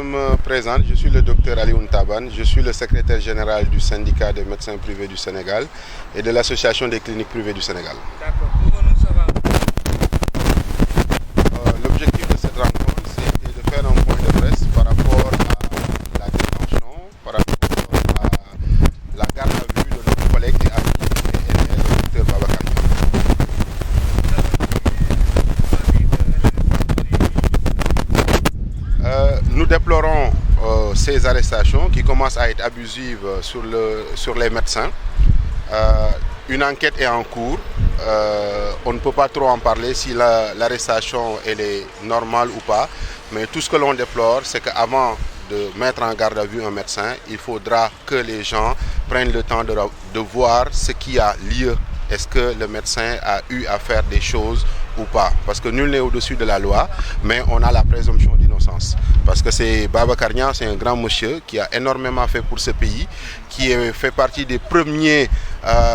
me présente, je suis le docteur Alioune Taban, je suis le secrétaire général du syndicat des médecins privés du Sénégal et de l'association des cliniques privées du Sénégal. D'accord, pouvons-nous savoir? L'objectif de cette rencontre, c'est de faire un point de presse par rapport à la détention, par rapport à la garde à vue de notre collègue et ami et aîné, le docteur Babacar Niang. Nous déplorons ces arrestations qui commencent à être abusives sur les médecins. Une enquête est en cours. On ne peut pas trop en parler si l'arrestation elle est normale ou pas. Mais tout ce que l'on déplore, c'est qu'avant de mettre en garde à vue un médecin, il faudra que les gens prennent le temps de voir ce qui a lieu. Est-ce que le médecin a eu à faire des choses ou pas? Parce que nul n'est au-dessus de la loi, mais on a la présomption d'innocence. Parce que c'est Babacar Niang, c'est un grand monsieur qui a énormément fait pour ce pays, qui fait partie des premiers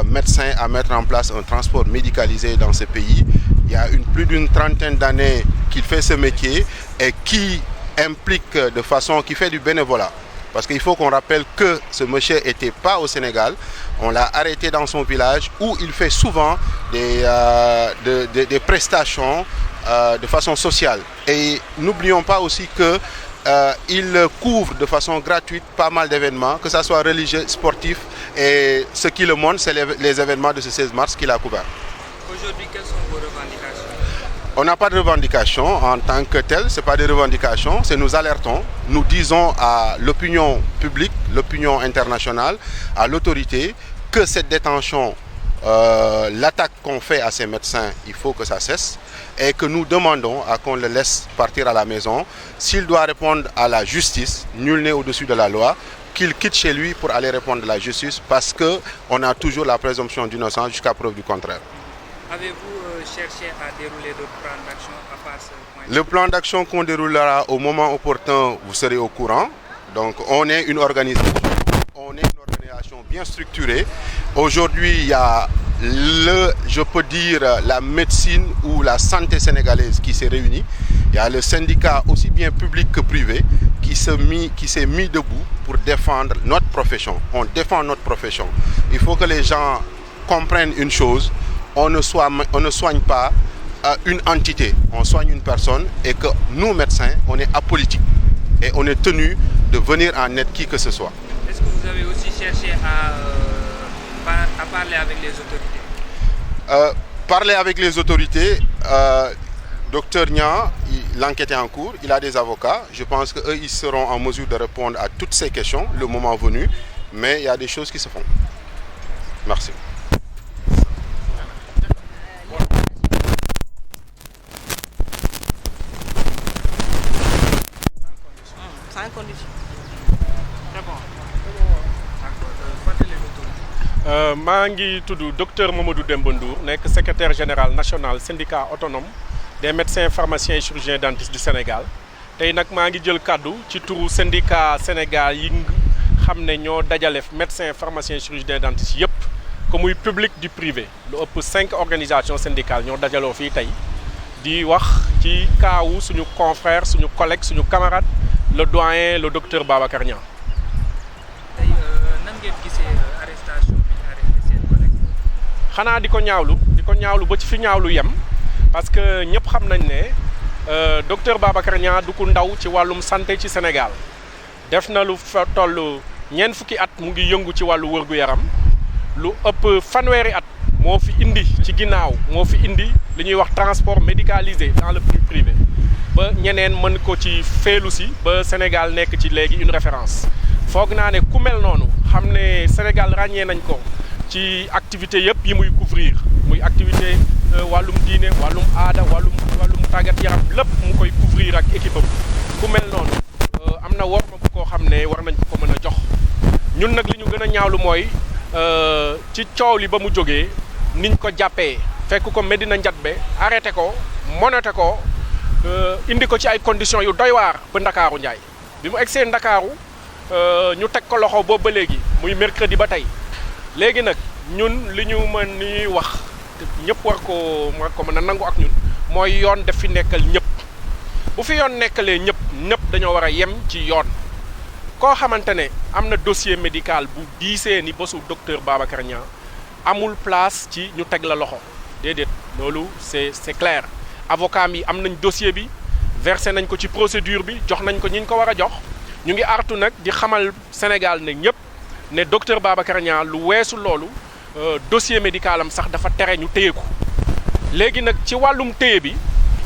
médecins à mettre en place un transport médicalisé dans ce pays. Il y a plus d'une trentaine d'années qu'il fait ce métier et qui implique de façon, qui fait du bénévolat. Parce qu'il faut qu'on rappelle que ce monsieur n'était pas au Sénégal. On l'a arrêté dans son village où il fait souvent des prestations de façon sociale. Et n'oublions pas aussi qu'il couvre de façon gratuite pas mal d'événements, que ce soit religieux, sportifs. Et ce qui le montre, c'est les événements de ce 16 mars qu'il a couvert. Aujourd'hui, quelles sont vos revendications? On n'a pas de revendications en tant que telles, ce n'est pas des revendications, c'est nous alertons, nous disons à l'opinion publique, l'opinion internationale, à l'autorité que cette détention, l'attaque qu'on fait à ces médecins, il faut que ça cesse et que nous demandons à qu'on le laisse partir à la maison. S'il doit répondre à la justice, nul n'est au-dessus de la loi, qu'il quitte chez lui pour aller répondre à la justice parce qu'on a toujours la présomption d'innocence jusqu'à preuve du contraire. Avez-vous cherché à dérouler d'autres plans d'action à part ce point? Le plan d'action qu'on déroulera au moment opportun, vous serez au courant. Donc on est une organisation bien structurée. Aujourd'hui, il y a je peux dire, la médecine ou la santé sénégalaise qui s'est réunie. Il y a le syndicat aussi bien public que privé qui s'est mis debout pour défendre notre profession. On défend notre profession. Il faut que les gens comprennent une chose. On ne soigne pas une entité, on soigne une personne et que nous, médecins, on est apolitique et on est tenu de venir en aide qui que ce soit. Est-ce que vous avez aussi cherché à parler avec les autorités? Parler avec les autorités, docteur Niang, l'enquête est en cours, il a des avocats. Je pense qu'eux, ils seront en mesure de répondre à toutes ces questions le moment venu, mais il y a des choses qui se font. Merci. Sans condition. C'est bon. maa ngi tudd docteur Mamadou Demba Ndour nekk secrétaire général national syndicat autonome des médecins pharmaciens et chirurgiens dentistes du Sénégal tey nag maa ngi jël kàddu ci turu syndicat Sénégal yi xam ne ñoo dajale médecins pharmaciens et chirurgiens dentistes yëpp que muy public du privé lu ëpp 5 organisations syndicales ñoo dajaloo fii tey di wax ci kaawu suñu confrère suñu collègue suñu camarade le doyen le docteur Babacar Niang. tey nan ngeen gisee arrestation bi ñu arrêté seen collègue? xanaa di ko ñaawlu ba ci fi ñaawlu yem parce que ñëpp xam nañ ne docteur Babacar Niang du ku ndaw ci wàllum santé ci Sénégal def na lu fa toll ñeent fukki at mu ngi yëngu ci wàllu wërgu-yaram lu ëpp fanweeri at moo fi indi ci ginnaaw moo fi indi li ñuy wax transport médicalisé dans le privé ba ñeneen mën ko ci feelu si ba Sénégal nekk ci léegi une référence foog naa ne ku mel noonu xam ne Sénégal ràññee nañ ko ci activité yëpp yi muy couvrir muy activité wàllum diine wàllum aada wàllum tàggat yaram lépp mu koy couvrir ak équipe am ku mel noonu am na worma bu koo xam ne war nañ ko mën a jox ñun nag li ñu gën a ñaawlu mooy ci coow li ba mu jógee niñ ko jàppee fekk ko Medina Njatbe arrêté ko monoté ko indi ko ci ay conditions yu doy waar ba Ndakaaru Njaay bi mu egsee Ndakaaru ñu teg ko loxo boobu ba léegi muy mercredi ba tey léegi nag ñun li ñu mën ni wax ñëpp war ko mën a nangu ak ñun mooy yoon def fi nekkal ñëpp bu fi yoon nekkalee ñëpp dañoo war a yem ci yoon koo xamante ne am na dossier médical bu diisee ni bésu docteur Babacar Niang amul place ci ñu teg la loxo déedéet loolu c'est clair avocat mi am nañ dossier bi versé nañ ko ci procédure bi jox nañ ko ñi ñu ko war a jox ñu ngi artu nag di xamal Sénégal ne ñëpp ne docteur Babacar Niang lu weesu loolu dossier médical am sax dafa tere ñu téye ko léegi nag ci wàllum téye bi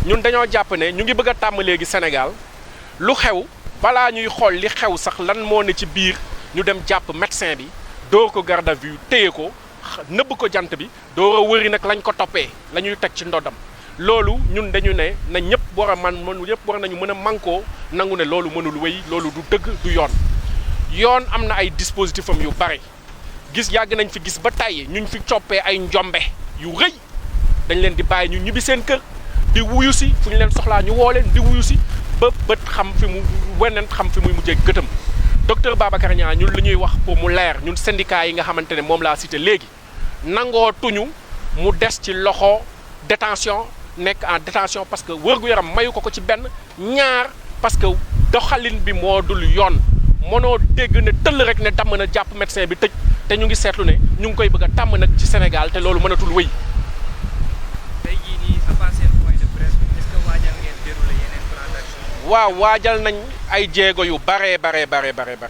ñun dañoo jàpp ne ñu ngi bëgg a tàmm léegi Sénégal lu xew balaa ñuy xool li xew sax lan moo ne ci biir ñu dem jàpp médecin bi door ko garde à vue téye ko nëbb ko jant bi door a wëri nag lañ ko toppee la ñuy teg ci ndodam loolu ñun dañu ne na ñëpp war a ñëpp war nañu mën a mànkoo nangu ne loolu mënul wéy loolu du dëgg du yoon am na ay dispositif am yu bare gis yàgg nañ fi gis ba tàyyi ñuñ fi coppee ay njombe yu rëy dañ leen di bàyyi ñu ñibbi seen kër di wuyu si fu ñu leen soxlaa ñu woo leen di wuyu si ba bët xam fi mu weneen xam fi muy mujjee gëtëm docteur Babacar Niang ñun li ñuy wax pour mu leer ñun syndicat yi nga xamante ne moom laa cité léegi nangoo tuñu mu des ci loxo détention nekk en détention parce que wërgu-yaram mayu ko ci benn ñaar parce que doxalin bi moo dul yoon mënoo dégg ne tëll rek ne damm na jàpp médecin bi tëj te ñu ngi seetlu ne ñu ngi koy bëgg a tàmm nag ci Sénégal te loolu mënatul wéy. tey jii nii à part seen point de presse est-ce que waajal ngeen déroulé yeneen plan d'action. waaw waajal nañ ay jéego yu bare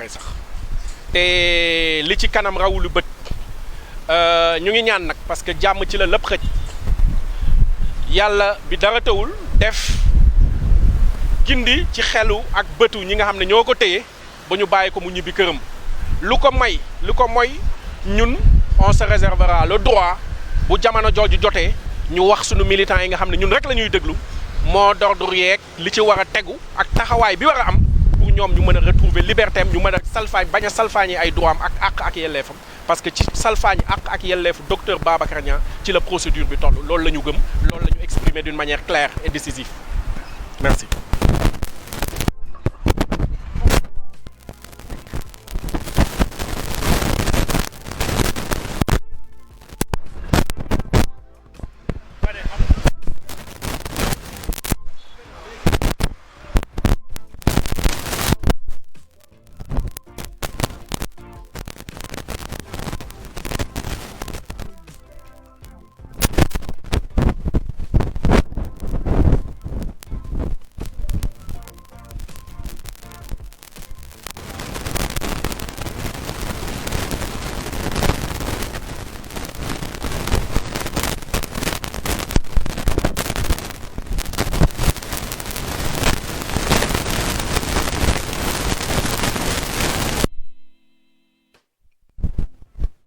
sax te li ci kanam rawulu bët ñu ngi ñaan nag parce que jàmm ci la lépp xëj yàlla bi dara tawul def gindi ci xelu ak bëtu ñi nga xam ne ñoo ko téye ba ñu bàyyi ko mu ñibbi këram lu ko mooy ñun on se réservera le droit bu jamono jooju jotee ñu wax suñu militants yi nga xam ne ñun rek la ñuy déglu moo d'ordre yeeg li ci war a tegu ak taxawaay bi war a am pour ñoom ñu mën a retrouver liberté am ñu mën a bañ a salfaañi ay droit am ak àq ak yelleefam parce que ci salfaañi àq ak yelleefu docteur Babacar Niang ci la procédure bi toll loolu la ñu gëm loolu la ñu exprimer d'une manière claire et décisive merci